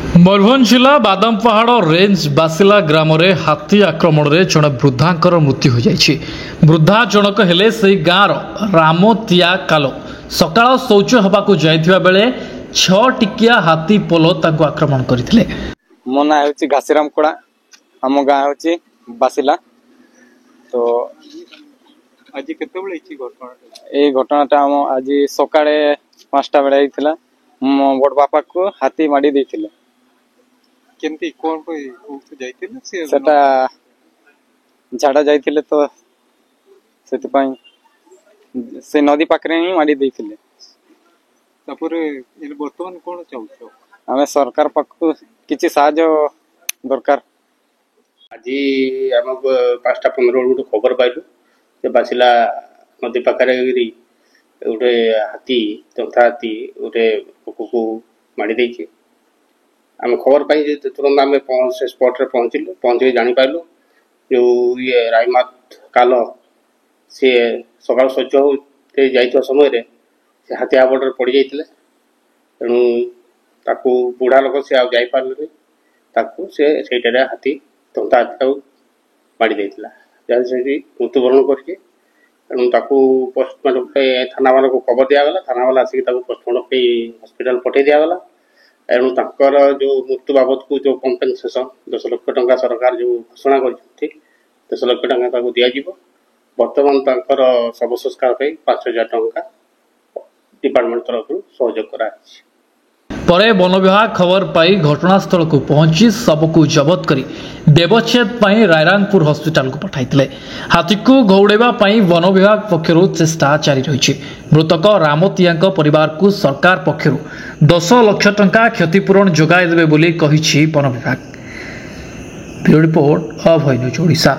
मयूरभंज जिला बादामपाहाड़ रेंज बासिला ग्राम में हाथी आक्रमण में जड़े वृद्धांकर मृत्यु हो जाएगी। वृद्धा जनक हेले से गाँव रामतिया कालो सकाळ शौच होबाकू जाइथिबा बेले 6 टिकिया हाथी पोलो ताको आक्रमण करथिले। मो ना होची घासीराम कोड़ा हम गाँव होची बासिला। तो आज केते बेले इची घटना ए घटनाटा हम आज सकाळे 5टा बेले आइथिला। मो बड़ बापा को हाथी माडी देथिले। केनती कोन को जाइथिले सेटा झाड़ा जाइथिले तो सेति पई से नदी पाखरे ही माडी देथिले। तापर इन वर्तमान कोन चाहू हमें सरकार पक्ष किछि साहाय्य दरकार। आज आम 5:15 गोटे खबर पाइलु जे बासिला नदी पाखरे गोटे हाथी तथा हाथी गोटे को माड़ी देछि। आम खबर पाई तुरंत आम से स्पॉट रे पहुंचलु। पहुंचे जानी पाइलु जो ये रायमात काल सी सकाल शौच होते जाइଥିବା ସମୟରେ से हाथी आबड़े पड़ जाइए। तेणु ताकू बुढ़ा लोक से आउ जाई पारले ताकू से हाथी तंता हाथी माड़ी देइतिला जहाँ से मृत्युवरण करके। तेणु ताकू पोस्टमार्टम थाना वाला को खबर दिगला। थाना वाला आसिक पोस्टमार्टम हॉस्पिटल पठे दिगला। एणु ताकर जो मृत्यु बाबद को जो कंपेनसेसन 10 लाख टंका सरकार जो घोषणा कर 10 लाख टंका दिज्व। बर्तमान ताकर शव संस्कार 5,000 टंका डिपार्टमेंट तरफ सहयोग करा। परे वन विभाग खबर पाई घटनास्थल को पहुंची सबको जबत करी व्यवच्छेद पाई रायरंगपुर हॉस्पिटल को पठाइतिले। हाथी को घौड़ेबा पाई वन विभाग पक्षरु चेष्टा जारी रही। मृतक रामतिया परिवार को सरकार पक्षरु 10 लाख टंका क्षतिपूरण जोगाई देबे बोली कहिछि वन विभाग। ब्यूरो रिपोर्ट अभय न्यूज ओडिशा।